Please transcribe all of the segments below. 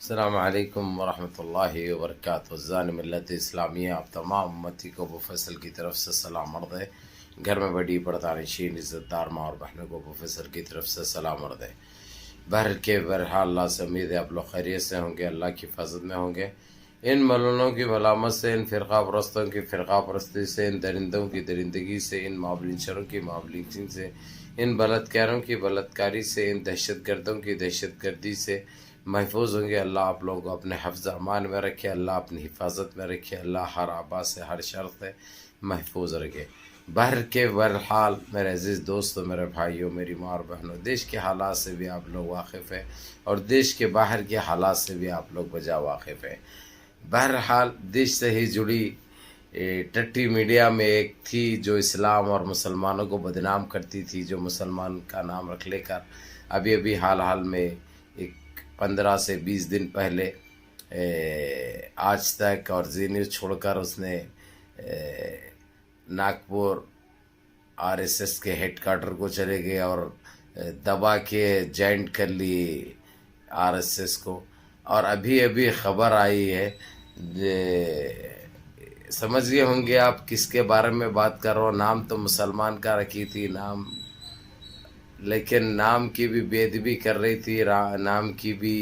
السلام علیکم ورحمۃ اللہ وبرکاتہ۔ زان ملت اسلامیہ آپ تمام امتی کو ابو فیصل کی طرف سے سلام عرض ہے۔ گھر میں بڑی پردانشین عزت دار ماں اور بہنوں کو ابو فیصل کی طرف سے سلام عرض ہے۔ بہرحال اللہ سے امید ہے آپ لوگ خیریت سے ہوں گے، اللہ کی حفاظت میں ہوں گے۔ ان ملونوں کی ملامت سے، ان فرقہ پرستوں کی فرقہ پرستی سے، ان درندوں کی درندگی سے، ان معاملینچروں کی معاملینچی سے، ان بلاتکاروں کی بلاتکاری سے، ان دہشت گردوں کی دہشت گردی سے محفوظ ہوں گے۔ اللہ آپ لوگوں کو اپنے حفظ امان میں رکھے، اللہ اپنی حفاظت میں رکھے، اللہ ہر آبا سے ہر شر سے محفوظ رکھے۔ بہرحال میرے عزیز دوستوں، میرے بھائیوں، میری ماں اور بہنوں، دیش کے حالات سے بھی آپ لوگ واقف ہیں اور دیش کے باہر کے حالات سے بھی آپ لوگ بجا واقف ہیں۔ بہرحال دیش سے ہی جڑی ٹٹی میڈیا میں ایک تھی جو اسلام اور مسلمانوں کو بدنام کرتی تھی، جو مسلمان کا نام رکھ لے کر ابھی حال میں ایک 15 سے 20 دن پہلے آج تک اور زی نیوز چھوڑ کر اس نے ناگپور RSS کے ہیڈ کوارٹر کو چلے گئے اور دبا کے جوائنٹ کر لی RSS کو۔ اور ابھی خبر آئی ہے، سمجھ گئے ہوں گے آپ کس کے بارے میں بات کر رہا ہوں۔ نام تو مسلمان کا رکھی تھی، لیکن نام کی بھی بے ادبی کر رہی تھی، نام کی بھی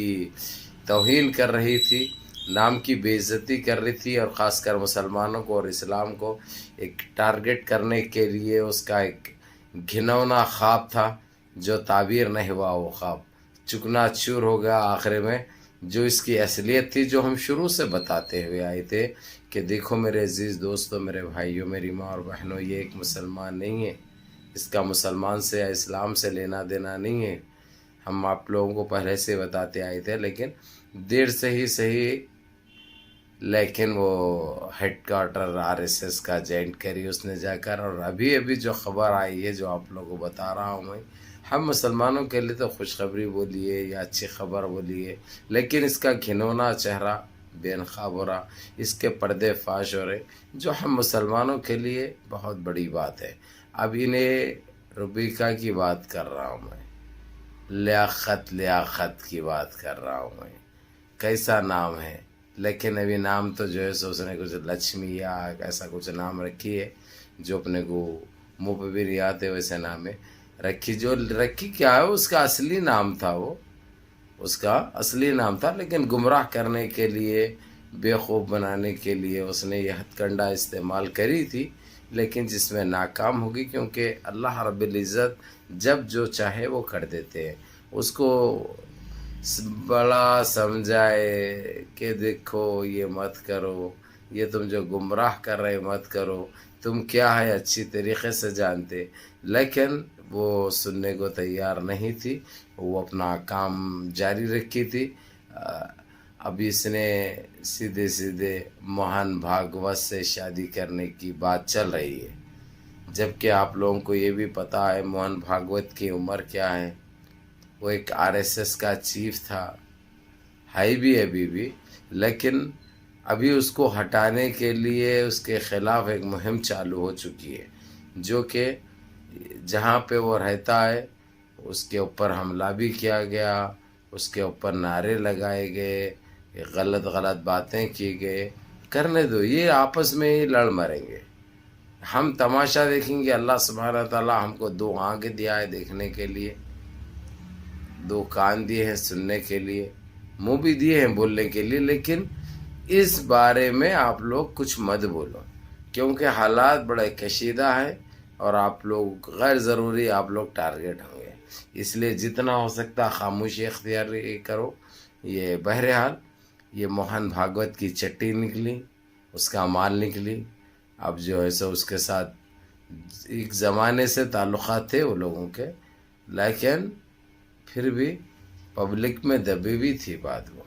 توہین کر رہی تھی، نام کی بے عزتی کر رہی تھی، اور خاص کر مسلمانوں کو اور اسلام کو ایک ٹارگٹ کرنے کے لیے اس کا ایک گھنونا خواب تھا جو تعبیر نہیں ہوا۔ وہ خواب چکنا چور ہو گیا آخر میں۔ جو اس کی اصلیت تھی، جو ہم شروع سے بتاتے ہوئے آئے تھے کہ دیکھو میرے عزیز دوستوں، میرے بھائیوں، میری ماں اور بہنوں، یہ ایک مسلمان نہیں ہے، اس کا مسلمان سے یا اسلام سے لینا دینا نہیں ہے۔ ہم آپ لوگوں کو پہلے سے بتاتے آئے تھے، لیکن دیر سے ہی صحیح، لیکن وہ ہیڈ کوارٹر RSS کا جوائنٹ کری اس نے جا کر۔ اور ابھی جو خبر آئی ہے جو آپ لوگوں کو بتا رہا ہوں میں، ہم مسلمانوں کے لیے تو خوشخبری بولیے یا اچھی خبر بولیے، لیکن اس کا گھنونا چہرہ بے نقاب ہو رہا، اس کے پردے فاش ہو رہے، جو ہم مسلمانوں کے لیے بہت بڑی بات ہے۔ اب انہیں ربیکا کی بات کر رہا ہوں میں، لیاقت کی بات کر رہا ہوں میں۔ کیسا نام ہے، لیکن ابھی نام تو جو ہے سو اس نے کچھ لکشمی یا ایسا کچھ نام رکھی ہے جو اپنے کو منہ پہ بھی نہیں آتے، ویسے نام ہے رکھی۔ جو رکھی کیا ہے، اس کا اصلی نام تھا، وہ اس کا اصلی نام تھا، لیکن گمراہ کرنے کے لیے، بیوقوف بنانے کے لیے اس نے یہ ہتھ کنڈا استعمال کری تھی، لیکن جس میں ناکام ہوگی، کیونکہ اللہ رب العزت جب جو چاہے وہ کر دیتے ہیں۔ اس کو بڑا سمجھائے کہ دیکھو یہ مت کرو، یہ تم جو گمراہ کر رہے مت کرو، تم کیا ہے اچھی طریقے سے جانتے، لیکن وہ سننے کو تیار نہیں تھی، وہ اپنا کام جاری رکھی تھی۔ اب اس نے سیدھے موہن بھاگوت سے شادی کرنے کی بات چل رہی ہے، جبکہ آپ لوگوں کو یہ بھی پتہ ہے موہن بھاگوت کی عمر کیا ہے۔ وہ ایک RSS کا چیف تھا، ہے بھی ابھی بھی، لیکن ابھی اس کو ہٹانے کے لیے اس کے خلاف ایک مہم چالو ہو چکی ہے، جو کہ جہاں پہ وہ رہتا ہے اس کے اوپر حملہ بھی کیا گیا، اس کے اوپر نعرے لگائے گئے، غلط باتیں کی گئے۔ کرنے دو، یہ آپس میں ہی لڑ مریں گے، ہم تماشا دیکھیں گے۔ اللہ سبحانہ تعالیٰ ہم کو 2 آنکھ دیا ہے دیکھنے کے لیے، 2 کان دیے ہیں سننے کے لیے، منہ بھی دیے ہیں بولنے کے لیے، لیکن اس بارے میں آپ لوگ کچھ مت بولو، کیونکہ حالات بڑے کشیدہ ہیں اور آپ لوگ غیر ضروری آپ لوگ ٹارگٹ ہوں گے۔ اس لیے جتنا ہو سکتا خاموشی اختیار کرو۔ یہ بہرحال یہ موہن بھاگوت کی چٹی نکلی، اس کا مال نکلی۔ اب جو ہے سو اس کے ساتھ ایک زمانے سے تعلقات تھے وہ لوگوں کے، لیکن پھر بھی پبلک میں دبی بھی تھی بات، وہ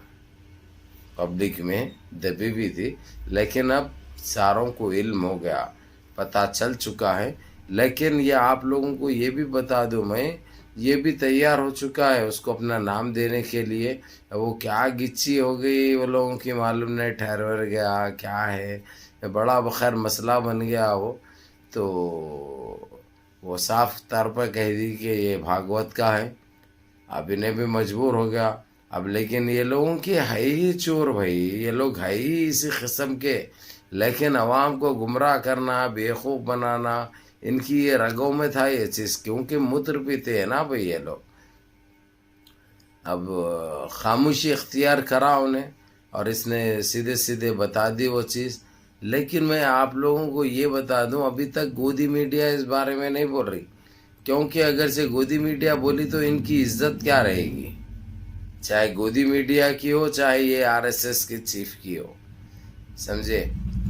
پبلک میں دبی بھی تھی، لیکن اب ساروں کو علم ہو گیا، پتہ چل چکا ہے۔ لیکن یہ آپ لوگوں کو یہ بھی بتا دوں میں، یہ بھی تیار ہو چکا ہے اس کو اپنا نام دینے کے لیے۔ وہ کیا گچی ہو گئی وہ لوگوں کی معلوم نہیں، ٹھہر گیا کیا ہے، بڑا بخیر مسئلہ بن گیا وہ تو۔ وہ صاف طور پر کہہ دی کہ یہ بھاگوت کا ہے۔ اب انہیں بھی مجبور ہو گیا، اب لیکن یہ لوگوں کی ہے ہی چور بھائی، یہ لوگ ہے ہی اسی قسم کے، لیکن عوام کو گمراہ کرنا، بیوقوف بنانا، ان کی یہ رگوں میں تھا یہ چیز، کیونکہ متر پیتے ہیں نا بھائی یہ لوگ۔ اب خاموشی اختیار کرا انہیں، اور اس نے سیدھے سیدھے بتا دی وہ چیز۔ لیکن میں آپ لوگوں کو یہ بتا دوں، ابھی تک گودی میڈیا اس بارے میں نہیں بول رہی، کیونکہ اگر سے گودی میڈیا بولی تو ان کی عزت کیا رہے گی، چاہے گودی میڈیا کی ہو، چاہے یہ RSS کے چیف کی ہو، سمجھے؟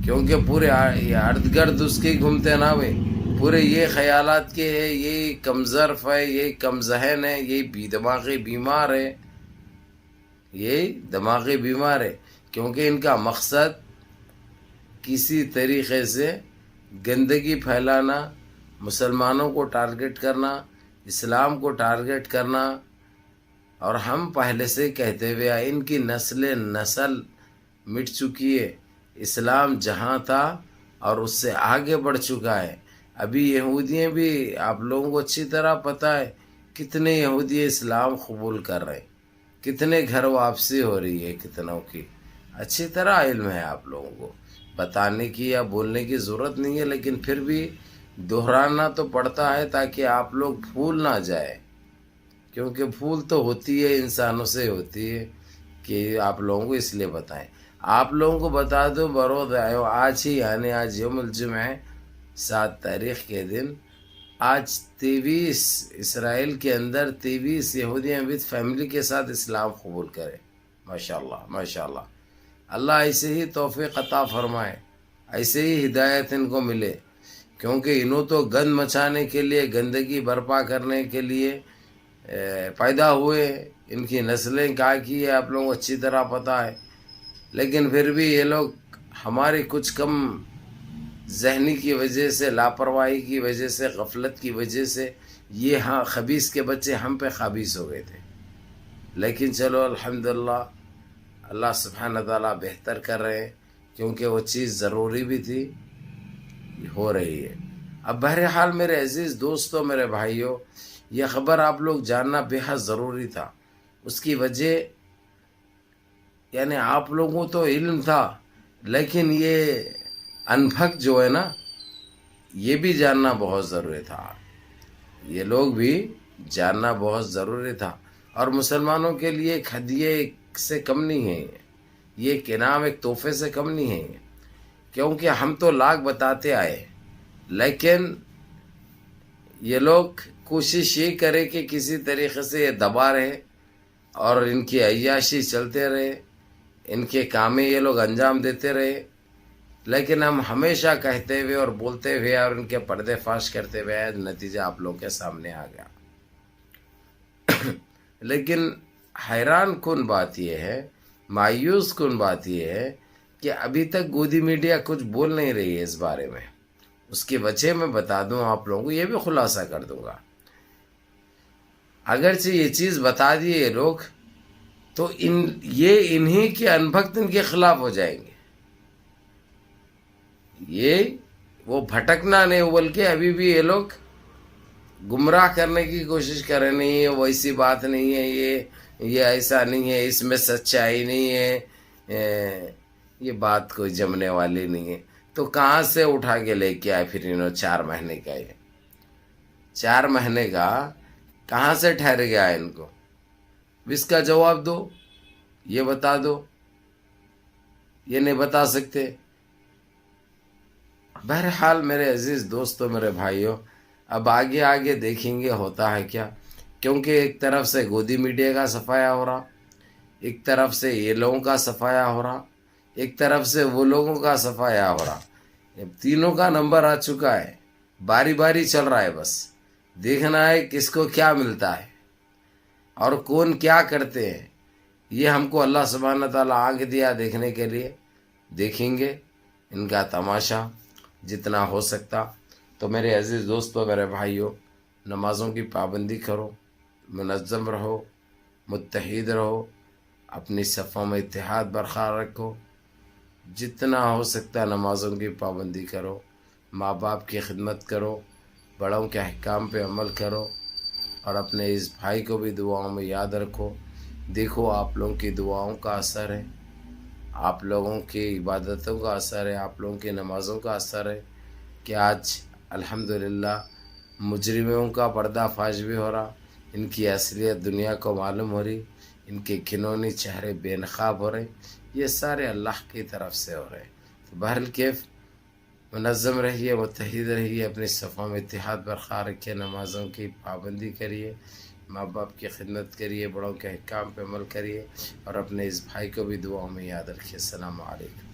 کیونکہ پورے ارد گرد اس کے گھومتے نا بھائی، پورے یہ خیالات کے ہے، یہ کم ظرف ہے، یہ کم ذہن ہے، یہ دماغی بیمار ہے، یہ دماغی بیمار ہے، کیونکہ ان کا مقصد کسی طریقے سے گندگی پھیلانا، مسلمانوں کو ٹارگٹ کرنا، اسلام کو ٹارگٹ کرنا۔ اور ہم پہلے سے کہتے ہوئے ان کی نسل مٹ چکی ہے، اسلام جہاں تھا اور اس سے آگے بڑھ چکا ہے۔ ابھی یہودیاں بھی آپ لوگوں کو اچھی طرح پتہ ہے، کتنے یہودی اسلام قبول کر رہے ہیں، کتنے گھر واپسی ہو رہی ہے کتنوں کی، اچھی طرح علم ہے آپ لوگوں کو، بتانے کی یا بولنے کی ضرورت نہیں ہے، لیکن پھر بھی دہرانا تو پڑتا ہے تاکہ آپ لوگ بھول نہ جائے، کیونکہ بھول تو ہوتی ہے، انسانوں سے ہوتی ہے، کہ آپ لوگوں کو اس لیے بتائیں۔ آپ لوگوں کو بتا دو برود آج ہی، یعنی آج یوم الجمعہ 7 تاریخ کے دن، آج 23 اسرائیل کے اندر 23 یہودیاں وتھ فیملی کے ساتھ اسلام قبول کرے۔ ماشاءاللہ ماشاءاللہ، اللہ ایسے ہی توفیق عطا فرمائے، ایسے ہی ہدایت ان کو ملے، کیونکہ انہوں تو گند مچانے کے لیے، گندگی برپا کرنے کے لیے پیدا ہوئے، ان کی نسلیں کیا کی ہے آپ لوگوں کو اچھی طرح پتہ ہے، لیکن پھر بھی یہ لوگ ہماری کچھ کم ذہنی کی وجہ سے، لاپرواہی کی وجہ سے، غفلت کی وجہ سے، یہ خبیث کے بچے ہم پہ قابض ہو گئے تھے۔ لیکن چلو الحمدللہ، اللہ سبحانہ تعالیٰ بہتر کر رہے ہیں، کیونکہ وہ چیز ضروری بھی تھی، ہو رہی ہے۔ اب بہرحال میرے عزیز دوستوں، میرے بھائیوں، یہ خبر آپ لوگ جاننا بے حد ضروری تھا۔ اس کی وجہ یعنی آپ لوگوں تو علم تھا، لیکن یہ انبھک جو ہے نا، یہ بھی جاننا بہت ضروری تھا، یہ لوگ بھی جاننا بہت ضروری تھا۔ اور مسلمانوں کے لیے ایک ہدیے سے کم نہیں ہے، یہ ایک انعام، ایک تحفے سے کم نہیں ہے، کیونکہ ہم تو لاکھ بتاتے آئے، لیکن یہ لوگ کوشش یہ کرے کہ کسی طریقے سے یہ دبا رہے اور ان کی عیاشی چلتے رہے، ان کے کامیں یہ لوگ انجام دیتے رہے، لیکن ہم ہمیشہ کہتے ہوئے اور بولتے ہوئے اور ان کے پردے فاش کرتے ہوئے نتیجہ آپ لوگ کے سامنے آ گیا۔ لیکن حیران کن بات یہ ہے، مایوس کن بات یہ ہے کہ ابھی تک گودی میڈیا کچھ بول نہیں رہی ہے اس بارے میں۔ اس کی وجہ میں بتا دوں آپ لوگوں کو، یہ بھی خلاصہ کر دوں گا۔ اگرچہ یہ چیز بتا دیے یہ لوگ، تو یہ انہی کے انبھکت ان کے خلاف ہو جائیں گے، یہ وہ بھٹکنا نہیں، بلکہ ابھی بھی یہ لوگ گمراہ کرنے کی کوشش کر رہے، نہیں ہے ویسی بات نہیں ہے، یہ ایسا نہیں ہے، اس میں سچائی نہیں ہے، یہ بات کوئی جمنے والی نہیں ہے۔ تو کہاں سے اٹھا کے لے کے آئے پھر انہوں 4 مہینے کا، یہ 4 مہینے کا کہاں سے ٹھہر گیا ان کو؟ اس کا جواب دو، یہ بتا دو، یہ نہیں بتا سکتے۔ بہرحال میرے عزیز دوستوں، میرے بھائیوں، اب آگے آگے دیکھیں گے ہوتا ہے کیا، کیونکہ ایک طرف سے گودی میڈیا کا صفایا ہو رہا، ایک طرف سے یہ لوگوں کا صفایا ہو رہا، ایک طرف سے وہ لوگوں کا صفایا ہو رہا، اب تینوں کا نمبر آ چکا ہے، باری باری چل رہا ہے، بس دیکھنا ہے کس کو کیا ملتا ہے اور کون کیا کرتے ہیں۔ یہ ہم کو اللہ سبحانہ تعالیٰ آنکھ دیا دیکھنے کے لیے، دیکھیں گے ان کا تماشا جتنا ہو سکتا۔ تو میرے عزیز دوستو، میرے بھائیوں، نمازوں کی پابندی کرو، منظم رہو، متحد رہو، اپنی صفوں میں اتحاد برقرار رکھو، جتنا ہو سکتا نمازوں کی پابندی کرو، ماں باپ کی خدمت کرو، بڑوں کے احکام پہ عمل کرو، اور اپنے اس بھائی کو بھی دعاؤں میں یاد رکھو دیکھو آپ لوگوں کی دعاؤں کا اثر ہے، آپ لوگوں کی عبادتوں کا اثر ہے، آپ لوگوں کی نمازوں کا اثر ہے کہ آج الحمدللہ مجرموں کا پردہ فاش بھی ہو رہا، ان کی اصلیت دنیا کو معلوم ہو رہی، ان کے گھنونی چہرے بے نقاب ہو رہے، یہ سارے اللہ کی طرف سے ہو رہے۔ تو بہرکیف منظم رہیے، متحد رہیے، اپنی صفوں میں اتحاد برقرار رکھیے، نمازوں کی پابندی کریے، ماں باپ کی خدمت کریے، بڑوں کے احکام پہ عمل کریے، اور اپنے اس بھائی کو بھی دعاؤں میں یاد رکھیے۔ السلام علیکم۔